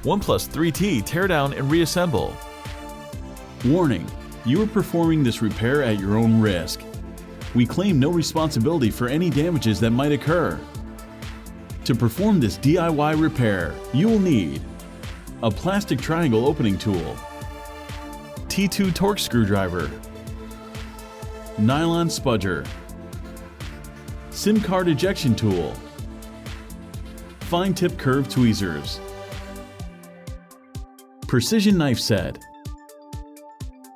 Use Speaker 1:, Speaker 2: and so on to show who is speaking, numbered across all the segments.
Speaker 1: OnePlus 3T Teardown and Reassemble.
Speaker 2: Warning: you are performing this repair at your own risk. We claim no responsibility for any damages that might occur. To perform this DIY repair, you will need a plastic triangle opening tool, T2 Torx screwdriver, nylon spudger, SIM card ejection tool, fine tip curved tweezers, precision knife set,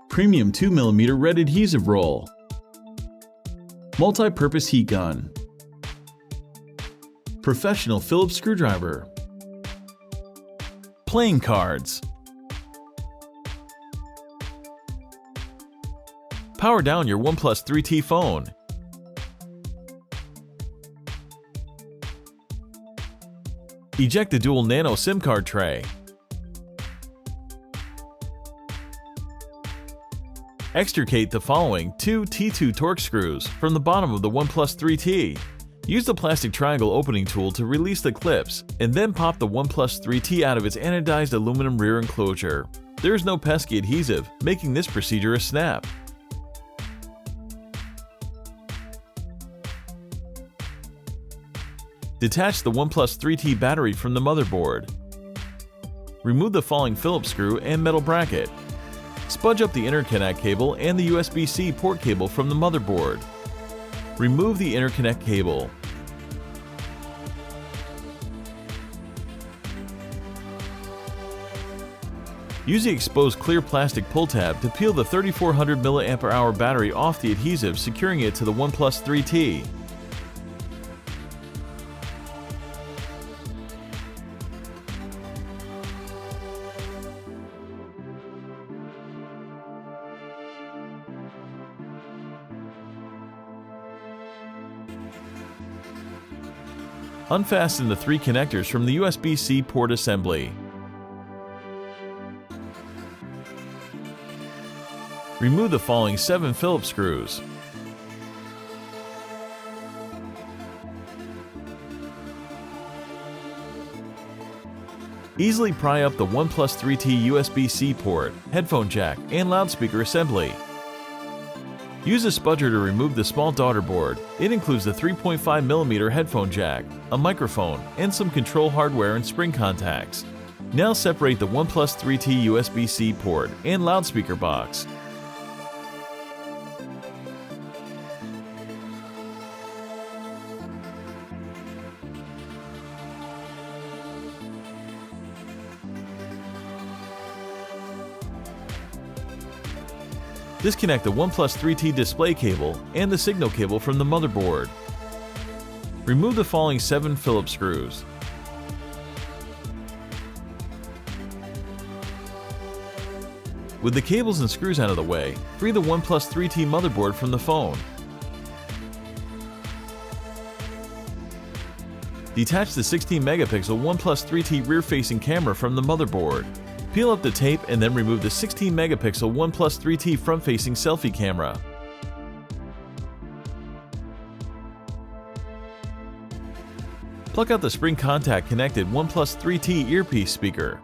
Speaker 2: premium 2mm red adhesive roll, multi-purpose heat gun, professional Phillips screwdriver,
Speaker 1: Playing cards. Power down your OnePlus 3T phone. Eject the dual Nano-SIM card tray. Extricate the following two T2 Torx screws from the bottom of the OnePlus 3T. Use the plastic triangle opening tool to release the clips, and then pop the OnePlus 3T out of its anodized aluminum rear enclosure. There is no pesky adhesive, making this procedure a snap. Detach the OnePlus 3T battery from the motherboard. Remove the falling Phillips screw and metal bracket. Spudge up the interconnect cable and the USB-C port cable from the motherboard. Remove the interconnect cable. Use the exposed clear plastic pull tab to peel the 3400 mAh battery off the adhesive, securing it to the OnePlus 3T. Unfasten the three connectors from the USB-C port assembly. Remove the following 7 Phillips screws. Easily pry up the OnePlus 3T USB-C port, headphone jack, and loudspeaker assembly. Use a spudger to remove the small daughter board. It includes the 3.5mm headphone jack, a microphone, and some control hardware and spring contacts. Now separate the OnePlus 3T USB-C port and loudspeaker box. Disconnect the OnePlus 3T display cable and the signal cable from the motherboard. Remove the following 7 Phillips screws. With the cables and screws out of the way, free the OnePlus 3T motherboard from the phone. Detach the 16-megapixel OnePlus 3T rear-facing camera from the motherboard. Peel up the tape and then remove the 16-megapixel OnePlus 3T front-facing selfie camera. Pluck out the spring contact connected OnePlus 3T earpiece speaker.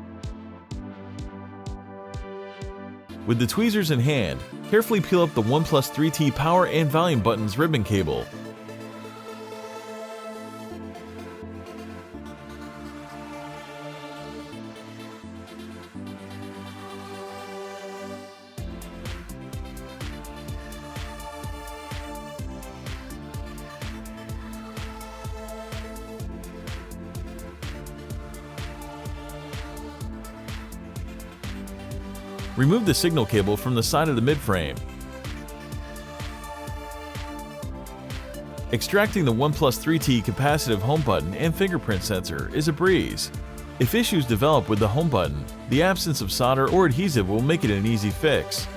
Speaker 1: With the tweezers in hand, carefully peel up the OnePlus 3T power and volume buttons ribbon cable. Remove the signal cable from the side of the midframe. Extracting the OnePlus 3T capacitive home button and fingerprint sensor is a breeze. If issues develop with the home button, the absence of solder or adhesive will make it an easy fix.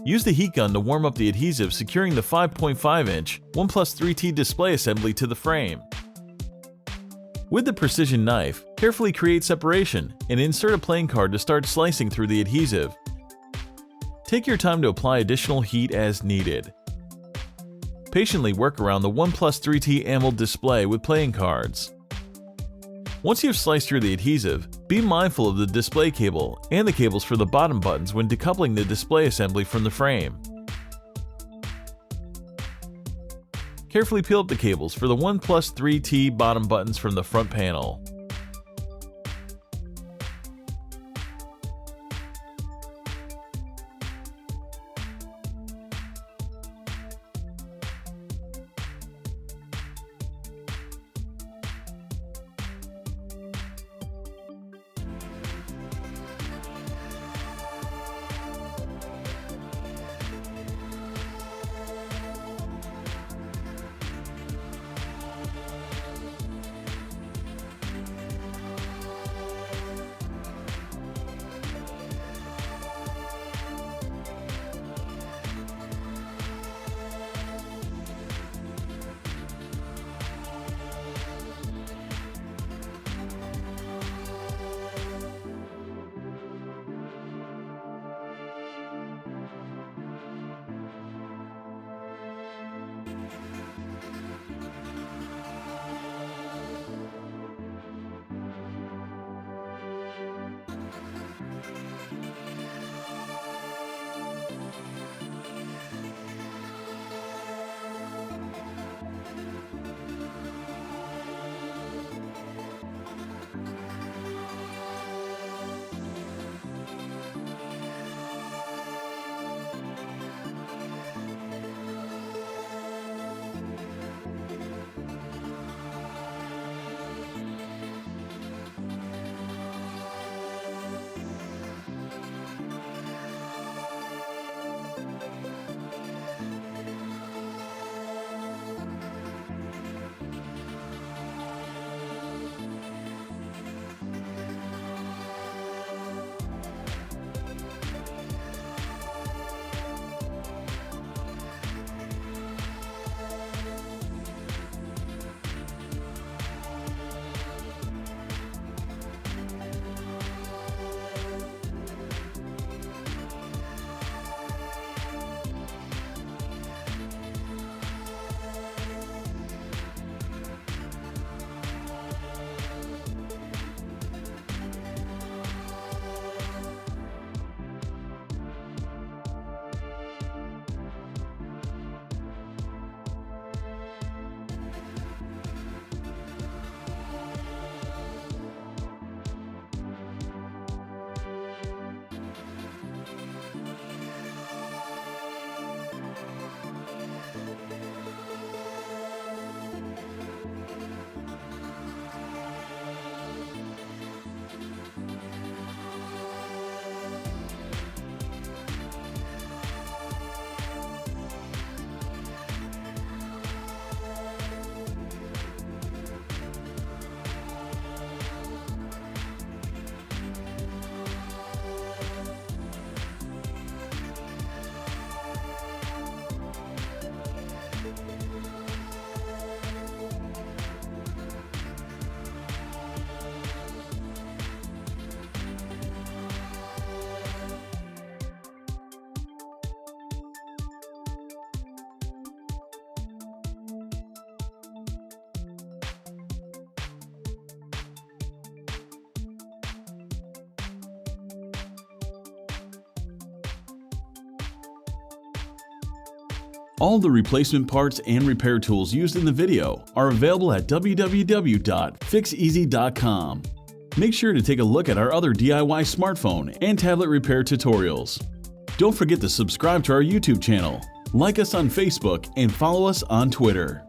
Speaker 1: Use the heat gun to warm up the adhesive, securing the 5.5-inch OnePlus 3T display assembly to the frame. With the precision knife, carefully create separation and insert a playing card to start slicing through the adhesive. Take your time to apply additional heat as needed. Patiently work around the OnePlus 3T AMOLED display with playing cards. Once you've sliced through the adhesive, be mindful of the display cable and the cables for the bottom buttons when decoupling the display assembly from the frame. Carefully peel up the cables for the OnePlus 3T bottom buttons from the front panel.
Speaker 2: All the replacement parts and repair tools used in the video are available at www.Fixez.com. Make sure to take a look at our other DIY smartphone and tablet repair tutorials. Don't forget to subscribe to our YouTube channel, like us on Facebook, and follow us on Twitter.